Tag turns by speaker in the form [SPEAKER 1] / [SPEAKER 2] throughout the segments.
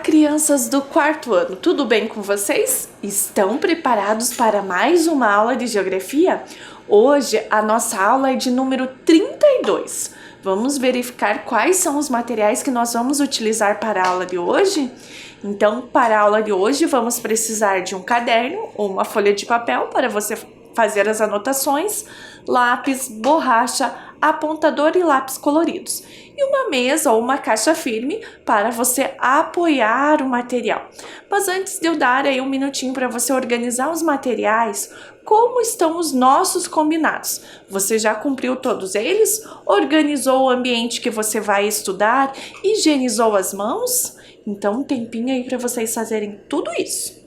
[SPEAKER 1] crianças do quarto ano, tudo bem com vocês? Estão preparados para mais uma aula de geografia? Hoje a nossa aula é de número 32. Vamos verificar quais são os materiais que nós vamos utilizar para a aula de hoje? Então, para a aula de hoje, vamos precisar de um caderno ou uma folha de papel para você fazer as anotações, lápis, borracha, apontador e lápis coloridos, e uma mesa ou uma caixa firme para você apoiar o material. Mas antes de eu dar aí um minutinho para você organizar os materiais, como estão os nossos combinados? Você já cumpriu todos eles? Organizou o ambiente que você vai estudar? Higienizou as mãos? Então, um tempinho aí para vocês fazerem tudo isso.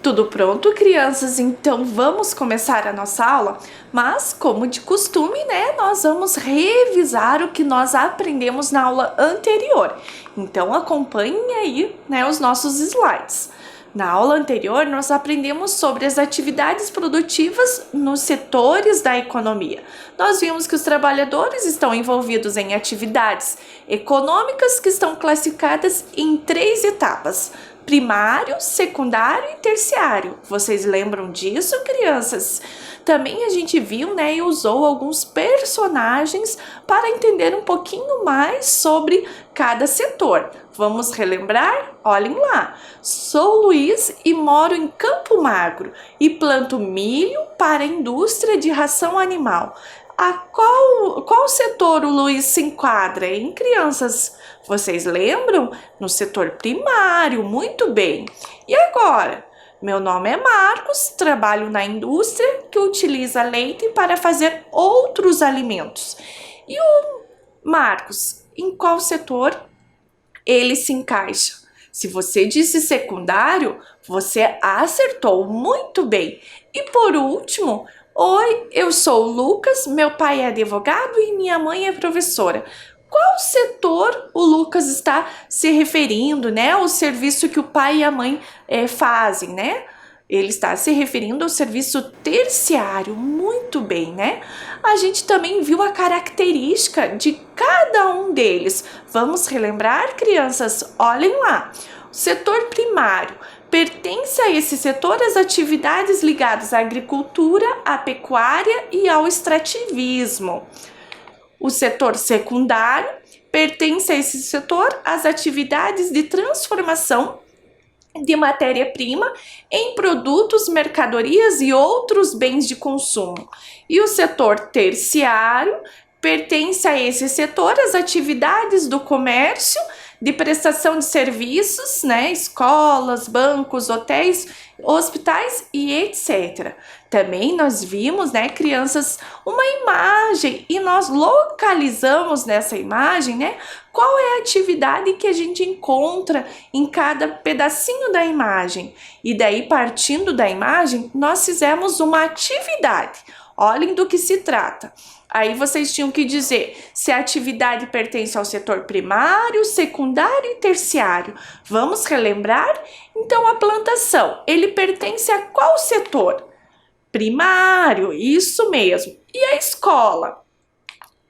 [SPEAKER 1] Tudo pronto, crianças? Então vamos começar a nossa aula? Mas, como de costume, né, nós vamos revisar o que nós aprendemos na aula anterior. Então acompanhem aí, né, os nossos slides. Na aula anterior, nós aprendemos sobre as atividades produtivas nos setores da economia. Nós vimos que os trabalhadores estão envolvidos em atividades econômicas que estão classificadas em 3 etapas: primário, secundário e terciário. Vocês lembram disso, crianças? Também a gente viu, né, e usou alguns personagens para entender um pouquinho mais sobre cada setor. Vamos relembrar? Olhem lá. Sou Luiz e moro em Campo Magro e planto milho para a indústria de ração animal. A qual setor o Luiz se enquadra, hein, crianças? Vocês lembram? No setor primário, muito bem. E agora? Meu nome é Marcos, trabalho na indústria que utiliza leite para fazer outros alimentos. E o Marcos, em qual setor ele se encaixa? Se você disse secundário, você acertou muito bem. E por último, oi, eu sou o Lucas, meu pai é advogado e minha mãe é professora. Qual setor o Lucas está se referindo, né? O serviço que o pai e a mãe fazem, né? Ele está se referindo ao serviço terciário, muito bem, né? A gente também viu a característica de cada um deles. Vamos relembrar, crianças? Olhem lá. O setor primário pertence a esse setor as atividades ligadas à agricultura, à pecuária e ao extrativismo. O setor secundário pertence a esse setor as atividades de transformação de matéria-prima em produtos, mercadorias e outros bens de consumo. E o setor terciário pertence a esse setor as atividades do comércio, de prestação de serviços, né, escolas, bancos, hotéis, hospitais e etc. Também nós vimos, né, crianças, uma imagem e nós localizamos nessa imagem, né, qual é a atividade que a gente encontra em cada pedacinho da imagem. E daí, partindo da imagem, nós fizemos uma atividade. Olhem do que se trata. Aí vocês tinham que dizer se a atividade pertence ao setor primário, secundário e terciário. Vamos relembrar? Então, a plantação, ele pertence a qual setor? Primário, isso mesmo. E a escola?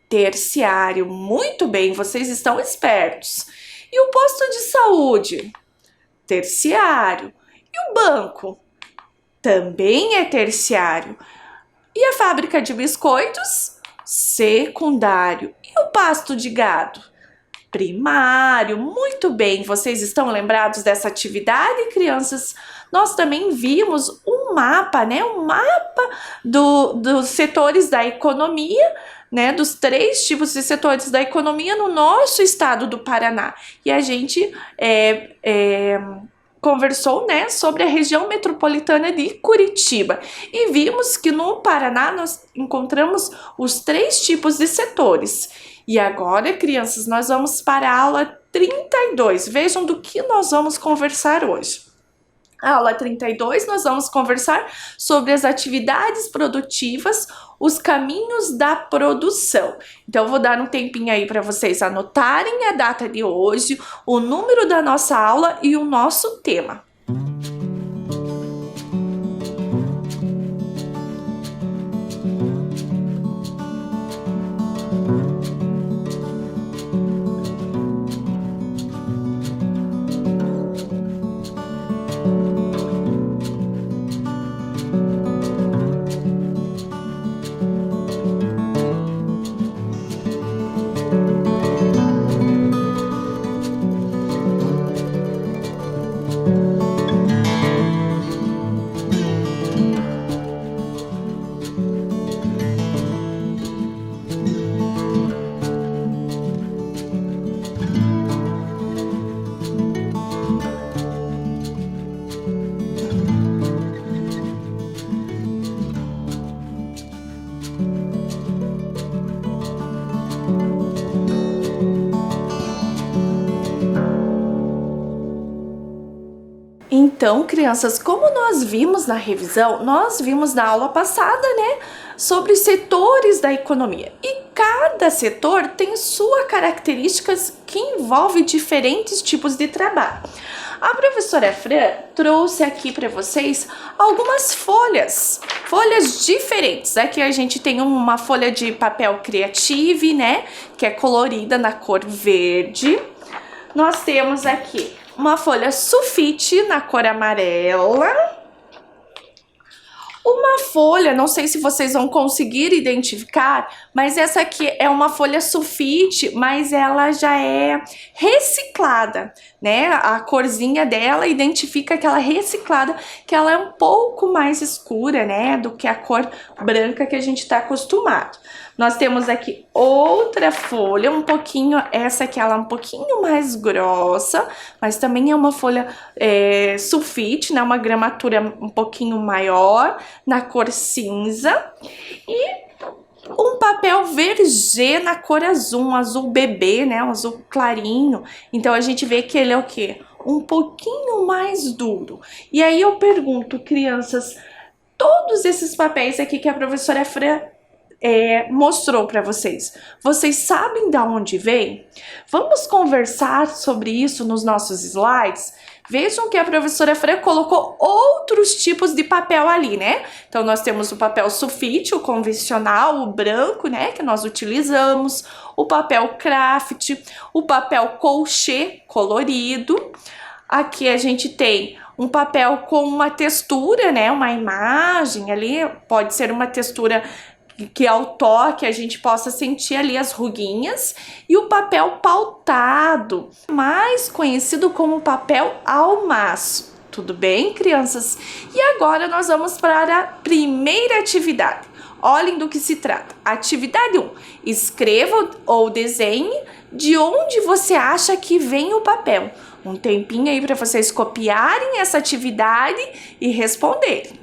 [SPEAKER 1] Terciário, muito bem, vocês estão espertos. E o posto de saúde? Terciário. E o banco? Também é terciário. E a fábrica de biscoitos? Secundário. E o pasto de gado? primário. Muito bem, vocês estão lembrados dessa atividade, crianças? Nós também vimos um mapa, né? Um mapa dos setores da economia, né? Dos 3 tipos de setores da economia no nosso estado do Paraná. E a gente conversou, né, sobre a região metropolitana de Curitiba e vimos que no Paraná nós encontramos os 3 tipos de setores. E agora, crianças, nós vamos para a aula 32. Vejam do que nós vamos conversar hoje. A aula 32, nós vamos conversar sobre as atividades produtivas, os caminhos da produção. Então, eu vou dar um tempinho aí para vocês anotarem a data de hoje, o número da nossa aula e o nosso tema. Então, crianças, como nós vimos na revisão, nós vimos na aula passada, né, sobre os setores da economia. E cada setor tem suas características que envolvem diferentes tipos de trabalho. A professora Fran trouxe aqui para vocês algumas folhas diferentes. Aqui a gente tem uma folha de papel Creative, né, que é colorida na cor verde. Nós temos aqui uma folha sulfite na cor amarela. Uma folha, não sei se vocês vão conseguir identificar, mas essa aqui é uma folha sulfite, mas ela já é reciclada, né? A corzinha dela identifica que ela é reciclada, que ela é um pouco mais escura, né? Do que a cor branca que a gente está acostumado. Nós temos aqui outra folha, essa aqui ela é um pouquinho mais grossa, mas também é uma folha sulfite, né? Uma gramatura um pouquinho maior, na cor cinza. E um papel verge na cor azul, um azul bebê, né? Um azul clarinho. Então a gente vê que ele é o quê? Um pouquinho mais duro. E aí eu pergunto, crianças, todos esses papéis aqui que a professora Fran mostrou para vocês, vocês sabem de onde vem? Vamos conversar sobre isso nos nossos slides? Vejam que a professora Fran colocou outros tipos de papel ali, né? Então, nós temos o papel sulfite, o convencional, o branco, né? Que nós utilizamos, o papel craft, o papel colchê colorido. Aqui a gente tem um papel com uma textura, né? Uma imagem ali, pode ser uma textura que ao toque a gente possa sentir ali as ruguinhas, e o papel pautado, mais conhecido como papel almaço. Tudo bem, crianças? E agora nós vamos para a primeira atividade. Olhem do que se trata. Atividade 1. Escreva ou desenhe de onde você acha que vem o papel. Um tempinho aí para vocês copiarem essa atividade e responderem.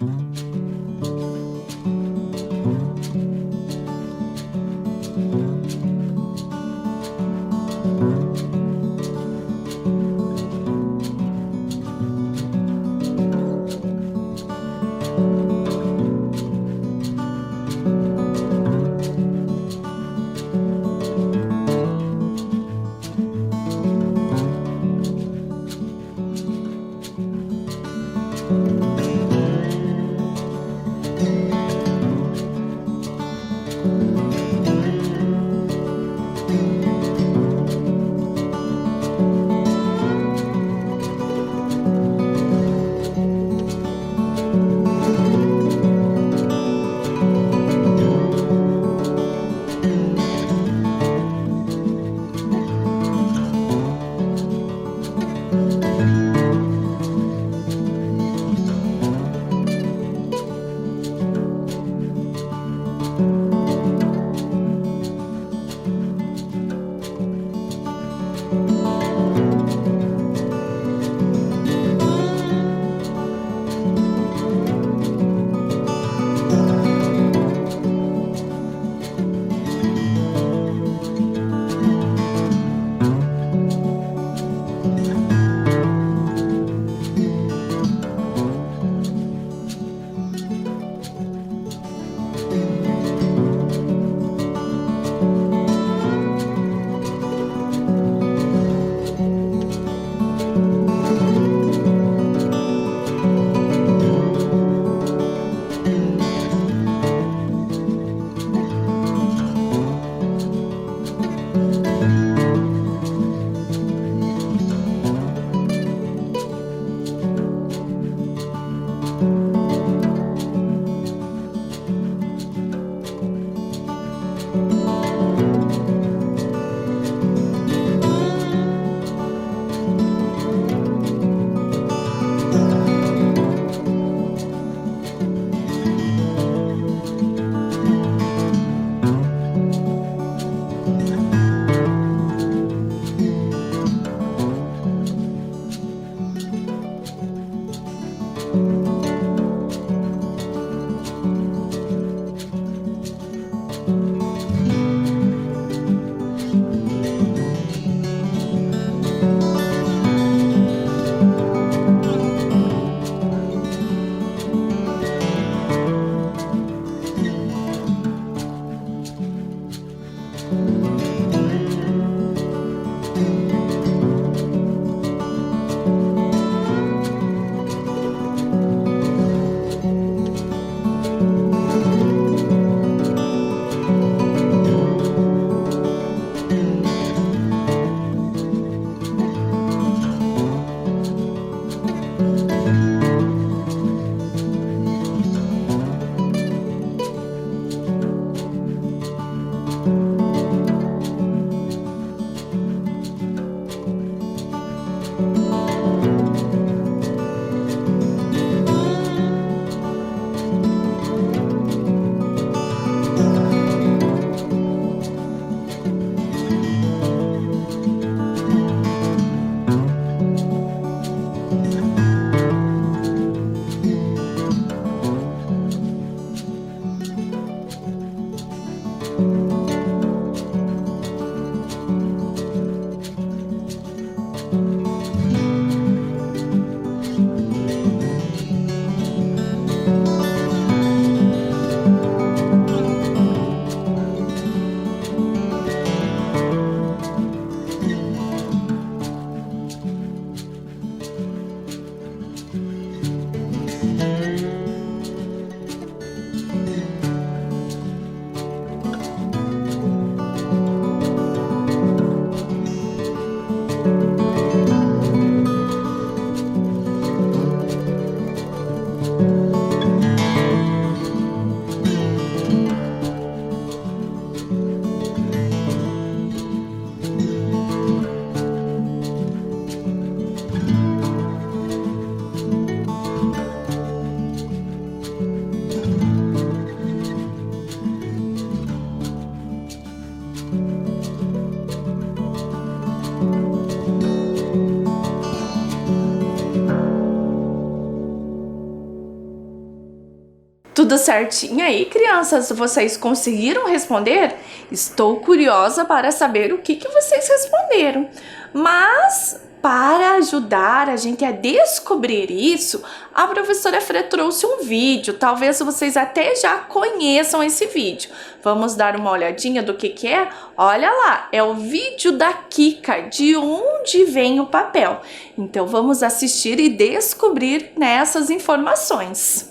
[SPEAKER 1] Tudo certinho aí, crianças? Vocês conseguiram responder? Estou curiosa para saber o que vocês responderam. Mas, para ajudar a gente a descobrir isso, a professora Fran trouxe um vídeo. Talvez vocês até já conheçam esse vídeo. Vamos dar uma olhadinha do que é? Olha lá, é o vídeo da Kika, de onde vem o papel. Então vamos assistir e descobrir nessas informações.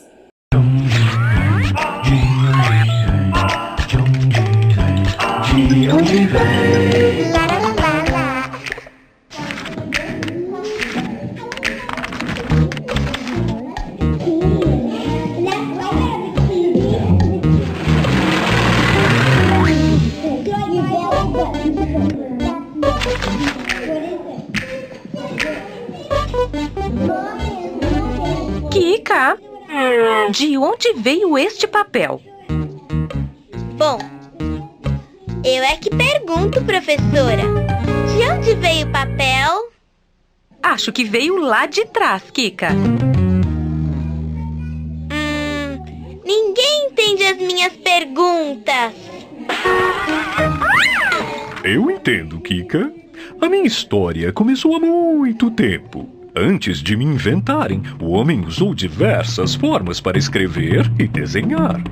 [SPEAKER 2] De onde vem?
[SPEAKER 3] Kika, de onde veio este papel?
[SPEAKER 4] Bom, eu é que pergunto, professora. De onde veio o papel?
[SPEAKER 3] Acho que veio lá de trás, Kika.
[SPEAKER 4] Ninguém entende as minhas perguntas.
[SPEAKER 2] Eu entendo, Kika. A minha história começou há muito tempo. Antes de me inventarem, o homem usou diversas formas para escrever e desenhar.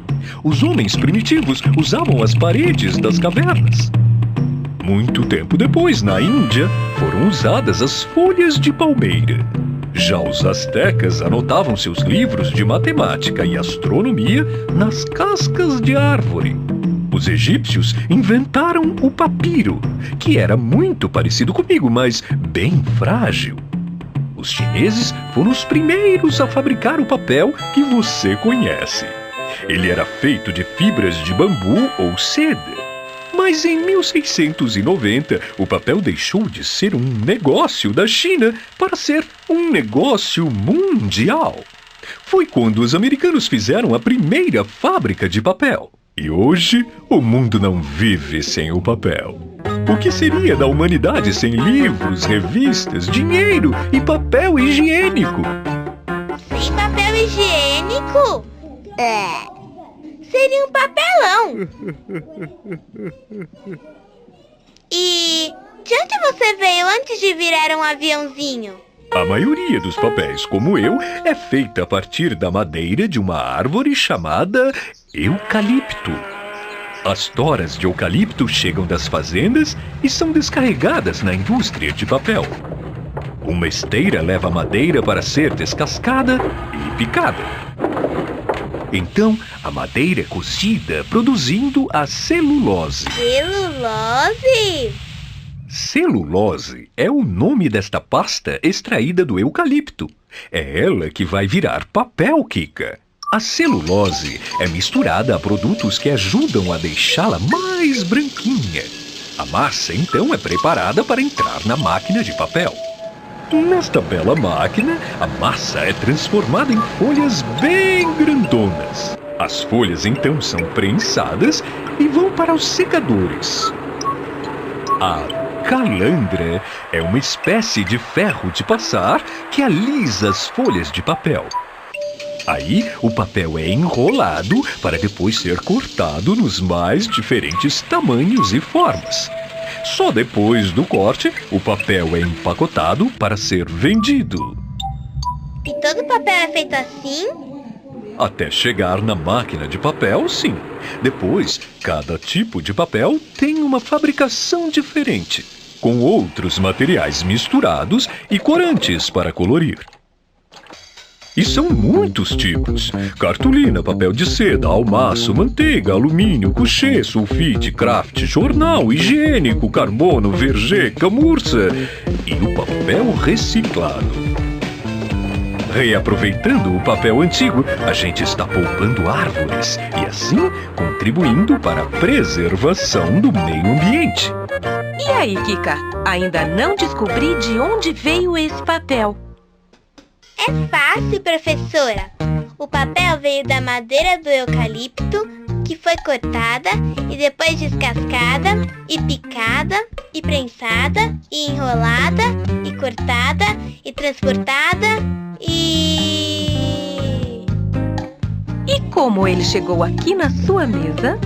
[SPEAKER 2] Os homens primitivos usavam as paredes das cavernas. Muito tempo depois, na Índia, foram usadas as folhas de palmeira. Já os astecas anotavam seus livros de matemática e astronomia nas cascas de árvore. Os egípcios inventaram o papiro, que era muito parecido comigo, mas bem frágil. Os chineses foram os primeiros a fabricar o papel que você conhece. Ele era feito de fibras de bambu ou seda. Mas em 1690, o papel deixou de ser um negócio da China para ser um negócio mundial. Foi quando os americanos fizeram a primeira fábrica de papel. E hoje, o mundo não vive sem o papel. O que seria da humanidade sem livros, revistas, dinheiro e papel higiênico?
[SPEAKER 4] Sem papel higiênico? Seria um papelão. E de onde você veio antes de virar um aviãozinho?
[SPEAKER 2] A maioria dos papéis, como eu, é feita a partir da madeira de uma árvore chamada eucalipto. As toras de eucalipto chegam das fazendas e são descarregadas na indústria de papel. Uma esteira leva a madeira para ser descascada e picada. Então, a madeira é cozida, produzindo a celulose.
[SPEAKER 4] Celulose?
[SPEAKER 2] Celulose é o nome desta pasta extraída do eucalipto. É ela que vai virar papel, Kika. A celulose é misturada a produtos que ajudam a deixá-la mais branquinha. A massa, então, é preparada para entrar na máquina de papel. Nesta bela máquina, a massa é transformada em folhas bem grandonas. As folhas, então, são prensadas e vão para os secadores. A calandra é uma espécie de ferro de passar que alisa as folhas de papel. Aí, o papel é enrolado para depois ser cortado nos mais diferentes tamanhos e formas. Só depois do corte, o papel é empacotado para ser vendido.
[SPEAKER 4] E todo papel é feito assim?
[SPEAKER 2] Até chegar na máquina de papel, sim. Depois, cada tipo de papel tem uma fabricação diferente, com outros materiais misturados e corantes para colorir. E são muitos tipos: cartolina, papel de seda, almaço, manteiga, alumínio, couchê, sulfite, craft, jornal, higiênico, carbono, vergê, camurça e o papel reciclado. Reaproveitando o papel antigo, a gente está poupando árvores e assim contribuindo para a preservação do meio ambiente.
[SPEAKER 3] E aí, Kika? Ainda não descobri de onde veio esse papel.
[SPEAKER 4] É fácil, professora. O papel veio da madeira do eucalipto, que foi cortada e depois descascada e picada e prensada e enrolada e cortada e transportada e
[SPEAKER 3] Como ele chegou aqui na sua mesa?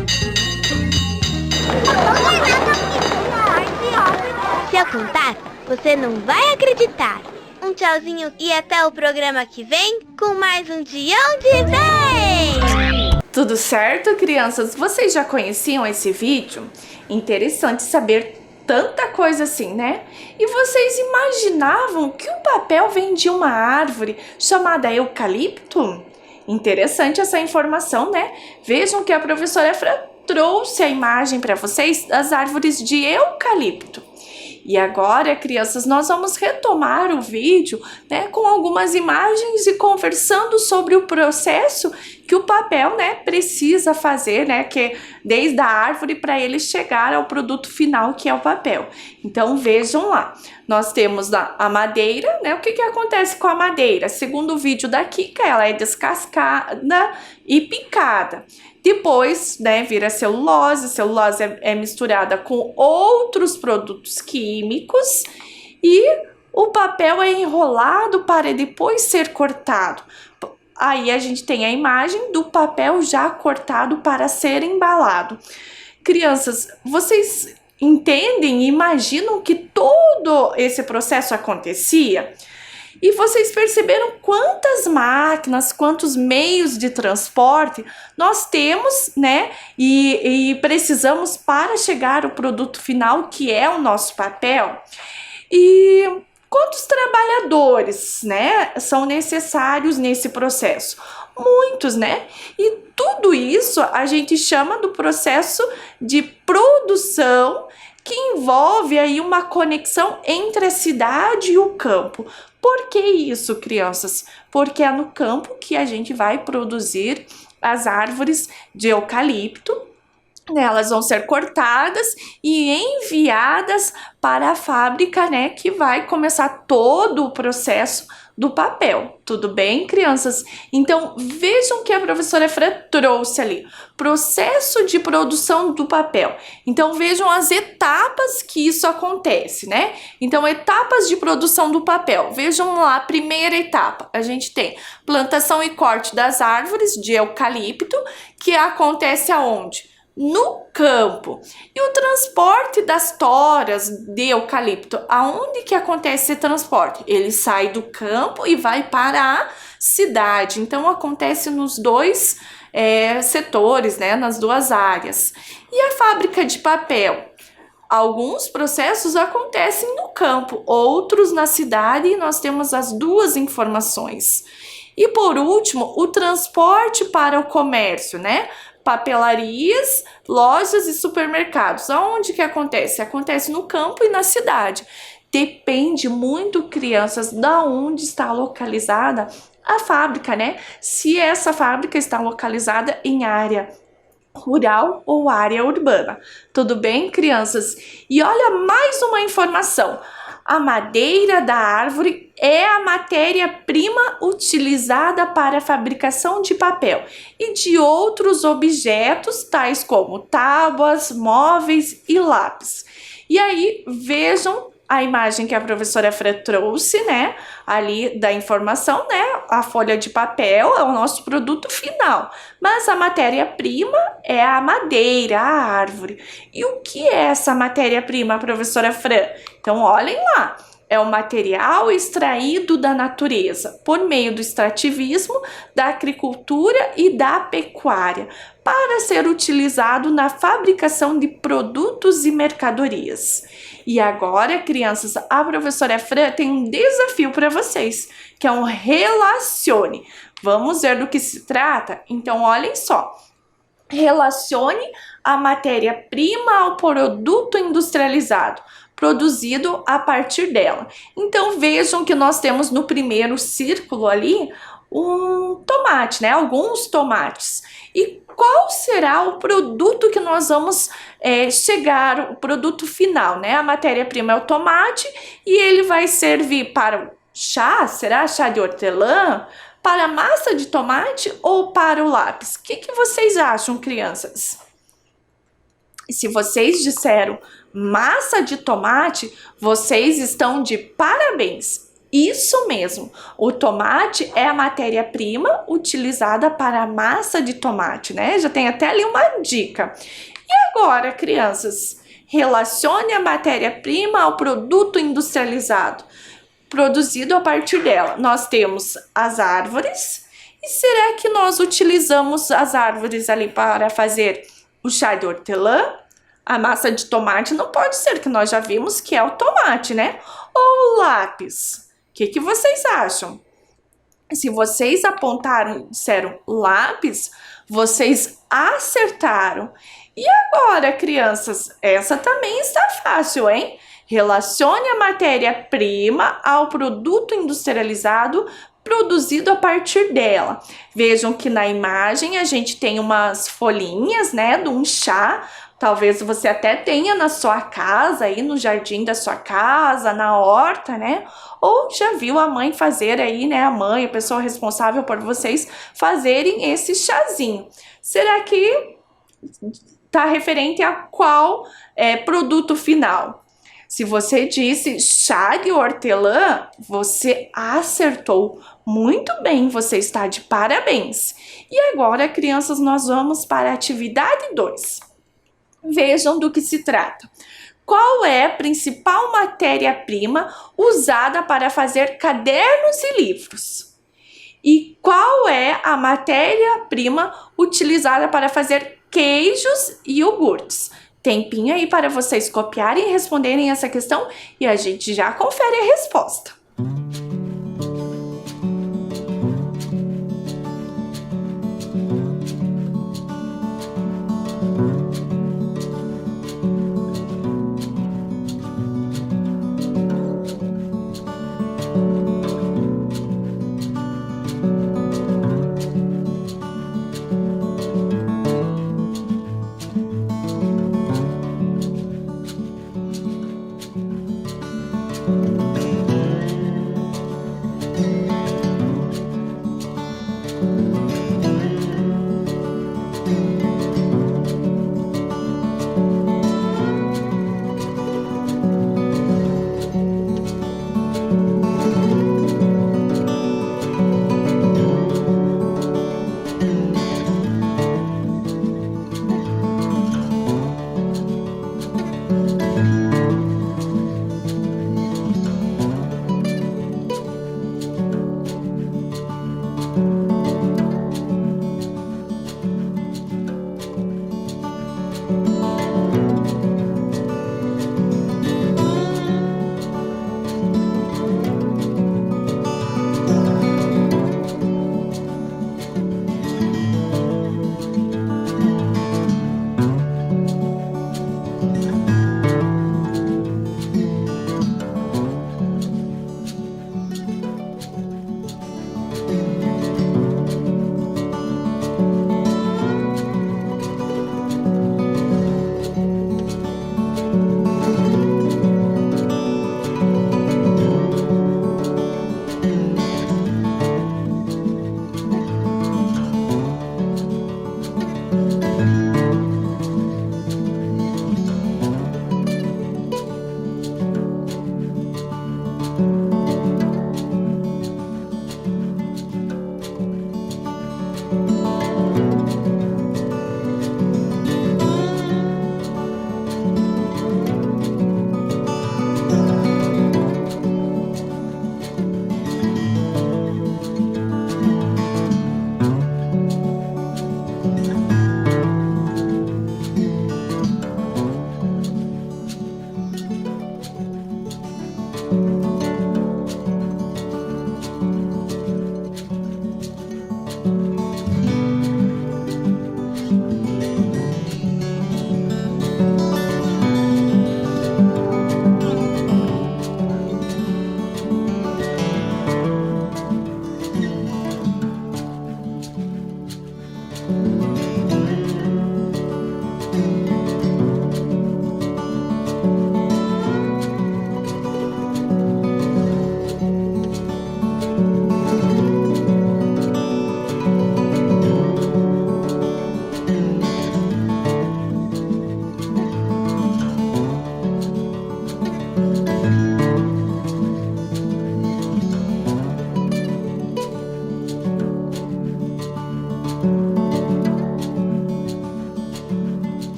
[SPEAKER 4] Se eu contar, você não vai acreditar. Um tchauzinho e até o programa que vem com mais um De Onde Vem!
[SPEAKER 1] Tudo certo, crianças? Vocês já conheciam esse vídeo? Interessante saber tanta coisa assim, né? E vocês imaginavam que o papel vem de uma árvore chamada eucalipto? Interessante essa informação, né? Vejam que a professora Fran trouxe a imagem para vocês das árvores de eucalipto. E agora, crianças, nós vamos retomar o vídeo, né, com algumas imagens e conversando sobre o processo que o papel, né, precisa fazer, né, que desde a árvore para ele chegar ao produto final, que é o papel. Então, vejam lá. Nós temos a madeira, né? O que acontece com a madeira? Segundo o vídeo da Kika, ela é descascada e picada. Depois, né, vira celulose. Celulose é misturada com outros produtos químicos e o papel é enrolado para depois ser cortado. Aí a gente tem a imagem do papel já cortado para ser embalado. Crianças, vocês entendem e imaginam que todo esse processo acontecia? E vocês perceberam quantas máquinas, quantos meios de transporte nós temos, né? E precisamos para chegar ao produto final, que é o nosso papel. E quantos trabalhadores, né, são necessários nesse processo? Muitos, né? E tudo isso a gente chama do processo de produção, que envolve aí uma conexão entre a cidade e o campo. Por que isso, crianças? Porque é no campo que a gente vai produzir as árvores de eucalipto. Elas vão ser cortadas e enviadas para a fábrica, né, que vai começar todo o processo do papel. Tudo bem, crianças? Então, vejam que a professora Fran trouxe ali. Processo de produção do papel. Então, vejam as etapas que isso acontece, né? Então, etapas de produção do papel. Vejam lá, a primeira etapa. A gente tem plantação e corte das árvores de eucalipto, que acontece aonde? No campo. E o transporte das toras de eucalipto, aonde que acontece esse transporte? Ele sai do campo e vai para a cidade. Então acontece nos dois setores, né? Nas duas áreas. E a fábrica de papel? Alguns processos acontecem no campo, outros na cidade, e nós temos as duas informações. E por último, o transporte para o comércio, né? Papelarias, lojas e supermercados. Aonde que acontece? Acontece no campo e na cidade. Depende muito, crianças, da onde está localizada a fábrica, né? Se essa fábrica está localizada em área rural ou área urbana. Tudo bem, crianças? E olha mais uma informação. A madeira da árvore é a matéria-prima utilizada para a fabricação de papel e de outros objetos, tais como tábuas, móveis e lápis. E aí, vejam a imagem que a professora Fran trouxe, né? Ali da informação, né? A folha de papel é o nosso produto final, mas a matéria-prima é a madeira, a árvore. E o que é essa matéria-prima, professora Fran? Então, olhem lá. É o material extraído da natureza por meio do extrativismo, da agricultura e da pecuária, para ser utilizado na fabricação de produtos e mercadorias. E agora, crianças, a professora Fran tem um desafio para vocês, que é um relacione. Vamos ver do que se trata? Então, olhem só. Relacione a matéria-prima ao produto industrializado, produzido a partir dela. Então, vejam que nós temos no primeiro círculo ali um tomate, né? Alguns tomates. E qual será o produto que nós vamos chegar, o produto final, né? A matéria-prima é o tomate e ele vai servir para o chá, será chá de hortelã? Para a massa de tomate ou para o lápis? O que vocês acham, crianças? Se vocês disseram massa de tomate, vocês estão de parabéns. Isso mesmo, o tomate é a matéria-prima utilizada para a massa de tomate, né? Já tem até ali uma dica. E agora, crianças, relacione a matéria-prima ao produto industrializado, produzido a partir dela. Nós temos as árvores, e será que nós utilizamos as árvores ali para fazer o chá de hortelã? A massa de tomate não pode ser, que nós já vimos que é o tomate, né? Ou o lápis? O que vocês acham? Se vocês apontaram e disseram lápis, vocês acertaram. E agora, crianças, essa também está fácil, hein? Relacione a matéria-prima ao produto industrializado produzido a partir dela. Vejam que na imagem a gente tem umas folhinhas, né, de um chá. Talvez você até tenha na sua casa, aí no jardim da sua casa, na horta, né? Ou já viu a mãe fazer aí, né? A mãe, a pessoa responsável por vocês fazerem esse chazinho. Será que tá referente a qual produto final? Se você disse chá de hortelã, você acertou muito bem, você está de parabéns. E agora, crianças, nós vamos para a atividade 2. Vejam do que se trata. Qual é a principal matéria-prima usada para fazer cadernos e livros? E qual é a matéria-prima utilizada para fazer queijos e iogurtes? Tempinho aí para vocês copiarem e responderem essa questão e a gente já confere a resposta.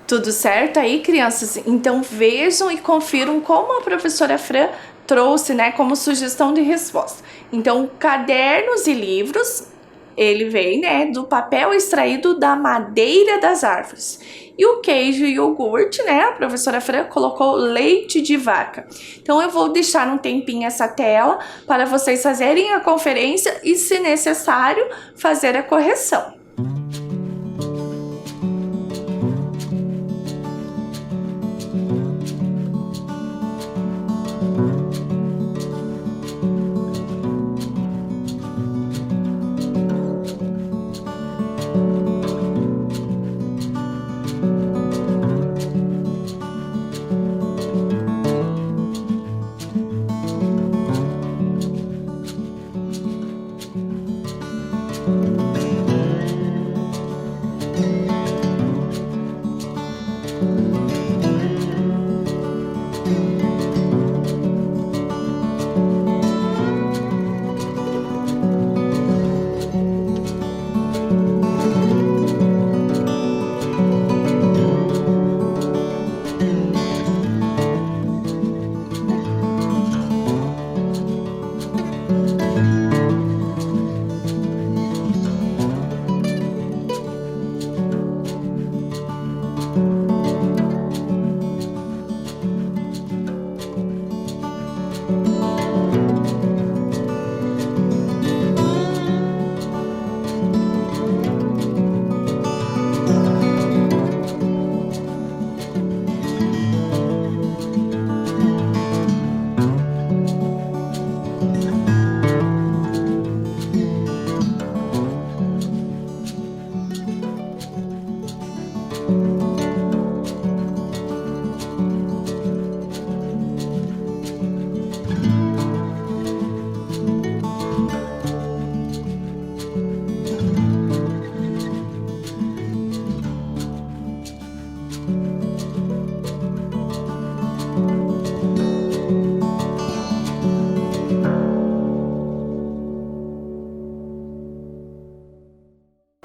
[SPEAKER 1] Tudo certo aí, crianças? Então vejam e confiram como a professora Fran trouxe, né, como sugestão de resposta. Então, cadernos e livros, ele vem, né, do papel extraído da madeira das árvores. E o queijo e iogurte, né, a professora Fran colocou leite de vaca. Então, eu vou deixar um tempinho essa tela para vocês fazerem a conferência e, se necessário, fazer a correção.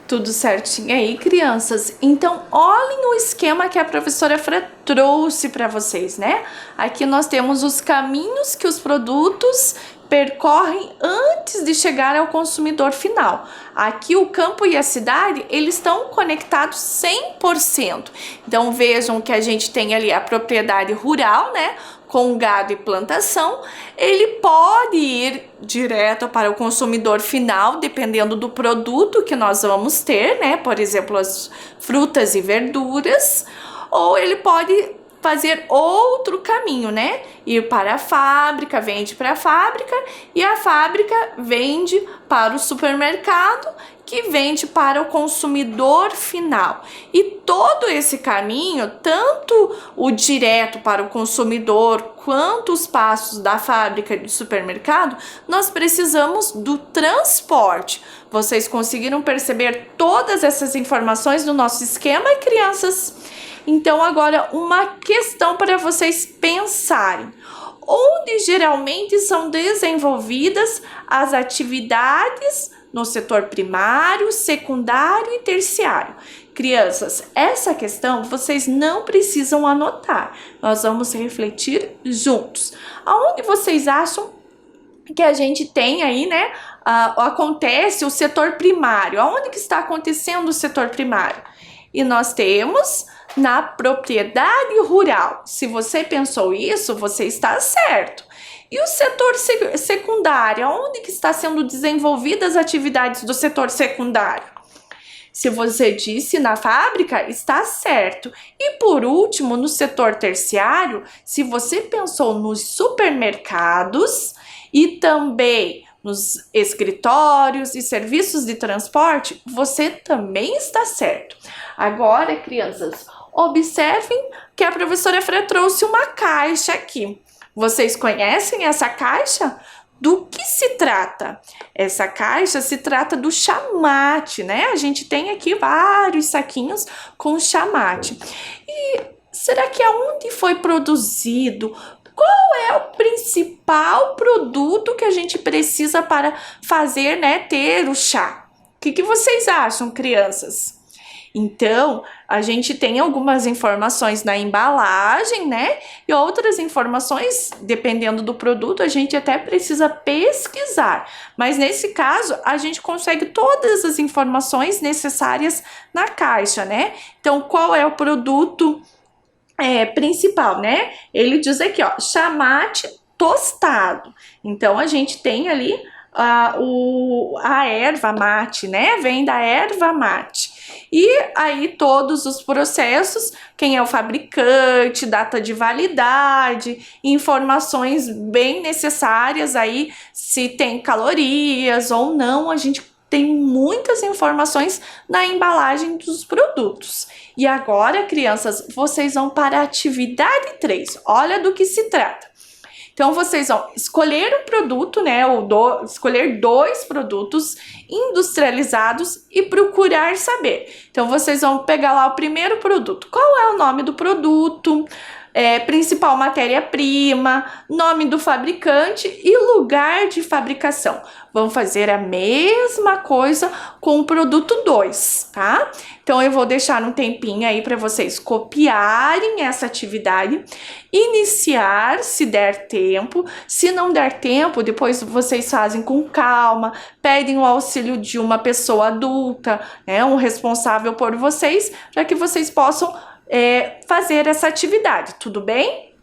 [SPEAKER 1] Tudo certinho aí, crianças? Então, olhem o esquema que a professora Fran trouxe para vocês, né? Aqui nós temos os caminhos que os produtos percorrem antes de chegar ao consumidor final. Aqui o campo e a cidade, eles estão conectados 100%. Então, vejam que a gente tem ali a propriedade rural, né? Com gado e plantação, ele pode ir direto para o consumidor final, dependendo do produto que nós vamos ter, né? Por exemplo, as frutas e verduras, ou ele pode fazer outro caminho, né? Ir para a fábrica, vende para a fábrica, e a fábrica vende para o supermercado, que vende para o consumidor final. E todo esse caminho, tanto o direto para o consumidor, quanto os passos da fábrica e do supermercado, nós precisamos do transporte. Vocês conseguiram perceber todas essas informações do nosso esquema, crianças? Então, agora uma questão para vocês pensarem. Onde geralmente são desenvolvidas as atividades no setor primário, secundário e terciário? Crianças, essa questão vocês não precisam anotar. Nós vamos refletir juntos. Aonde vocês acham que a gente tem aí, né, acontece o setor primário? Aonde que está acontecendo o setor primário? E nós temos na propriedade rural. Se você pensou isso, você está certo. E o setor secundário? Onde que está sendo desenvolvidas as atividades do setor secundário? Se você disse na fábrica, está certo. E por último, no setor terciário, se você pensou nos supermercados e também nos escritórios e serviços de transporte, você também está certo. Agora, crianças, observem que a professora Fran trouxe uma caixa aqui. Vocês conhecem essa caixa? Do que se trata? Essa caixa se trata do chamate, né? A gente tem aqui vários saquinhos com chamate. E será que aonde foi produzido? Qual é o principal produto que a gente precisa para fazer, né, ter o chá? O que vocês acham, crianças? Então, a gente tem algumas informações na embalagem, né? E outras informações, dependendo do produto, a gente até precisa pesquisar. Mas nesse caso, a gente consegue todas as informações necessárias na caixa, né? Então, qual é o produto principal, né? Ele diz aqui, ó, chamate tostado. Então, a gente tem ali a erva mate, né? Vem da erva mate. E aí todos os processos, quem é o fabricante, data de validade, informações bem necessárias aí, se tem calorias ou não, a gente tem muitas informações na embalagem dos produtos. E agora, crianças, vocês vão para a atividade 3. Olha do que se trata. Então, vocês vão escolher um produto, né, escolher 2 produtos industrializados e procurar saber. Então, vocês vão pegar lá o primeiro produto. Qual é o nome do produto? Principal matéria-prima, nome do fabricante e lugar de fabricação. Vamos fazer a mesma coisa com o produto 2, tá? Então, eu vou deixar um tempinho aí para vocês copiarem essa atividade, iniciar se der tempo. Se não der tempo, depois vocês fazem com calma, pedem o auxílio de uma pessoa adulta, né, um responsável por vocês, para que vocês possam fazer essa atividade, tudo bem?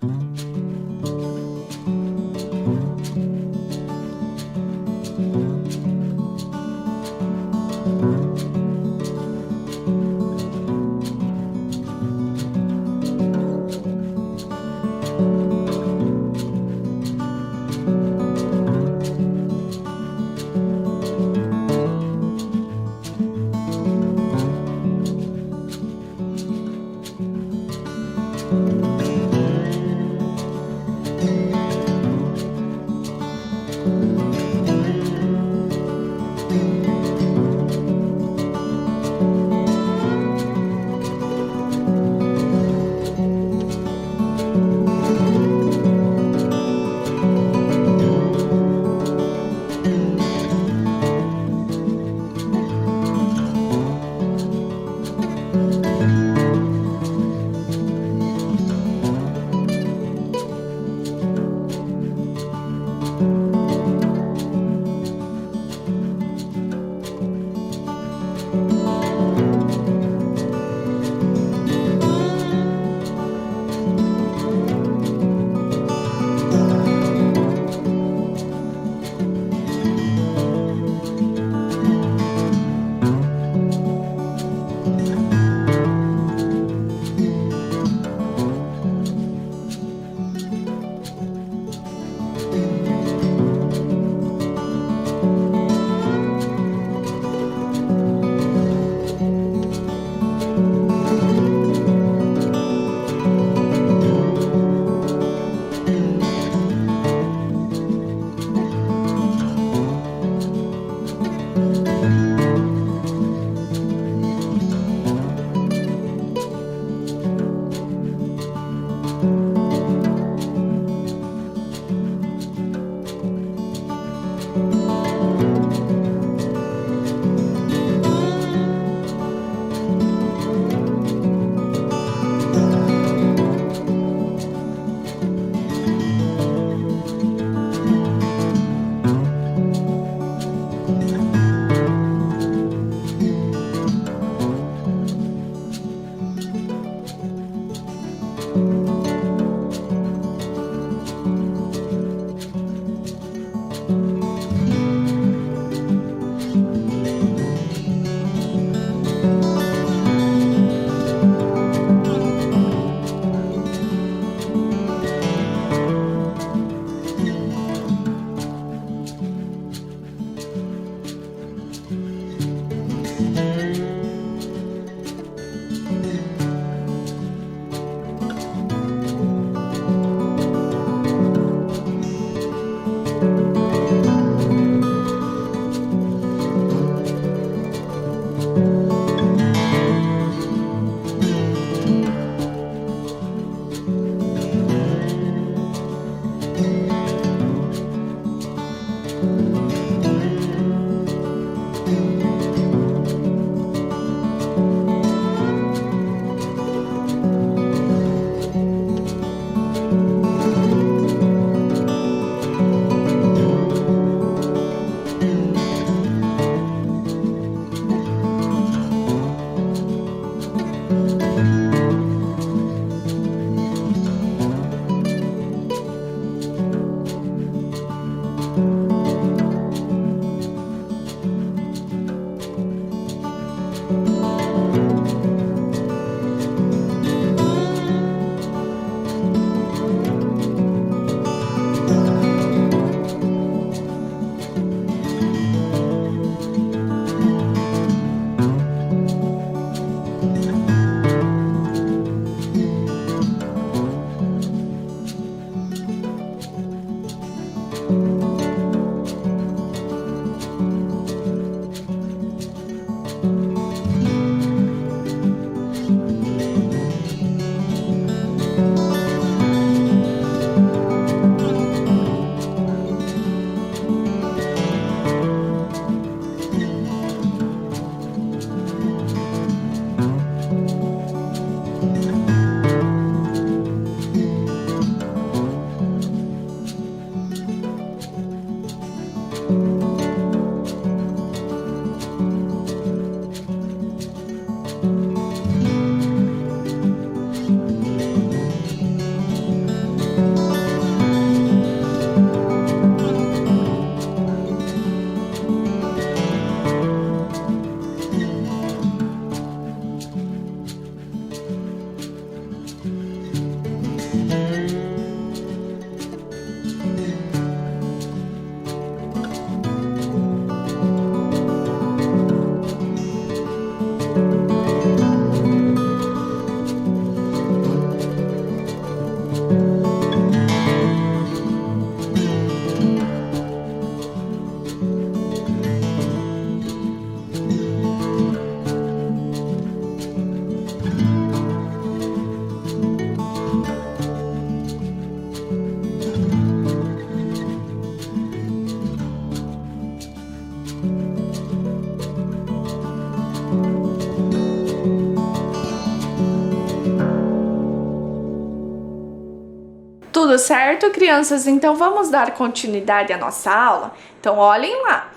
[SPEAKER 1] Tudo certo, crianças? Então vamos dar continuidade à nossa aula? Então olhem lá.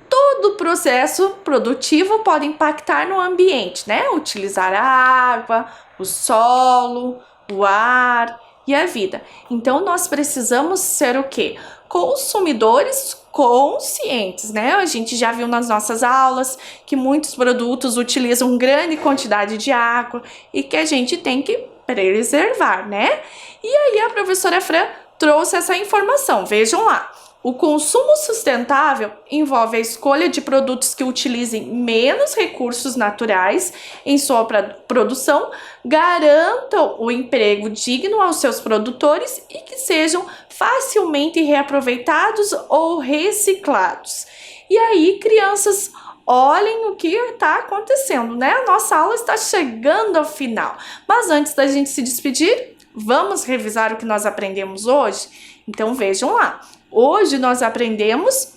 [SPEAKER 1] Todo processo produtivo pode impactar no ambiente, né? Utilizar a água, o solo, o ar e a vida. Então nós precisamos ser o quê? Consumidores conscientes, né? A gente já viu nas nossas aulas que muitos produtos utilizam grande quantidade de água e que a gente tem que preservar, né? E aí a professora Fran trouxe essa informação. Vejam lá. O consumo sustentável envolve a escolha de produtos que utilizem menos recursos naturais em sua produção, garantam o emprego digno aos seus produtores e que sejam facilmente reaproveitados ou reciclados. E aí, crianças, olhem o que está acontecendo, né? A nossa aula está chegando ao final. Mas antes da gente se despedir, vamos revisar o que nós aprendemos hoje? Então vejam lá. Hoje nós aprendemos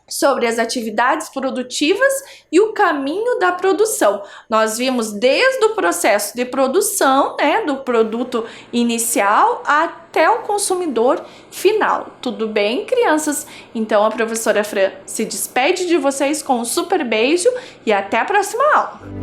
[SPEAKER 1] sobre as atividades produtivas e o caminho da produção. Nós vimos desde o processo de produção, né, do produto inicial até o consumidor final. Tudo bem, crianças? Então a professora Fran se despede de vocês com um super beijo e até a próxima aula.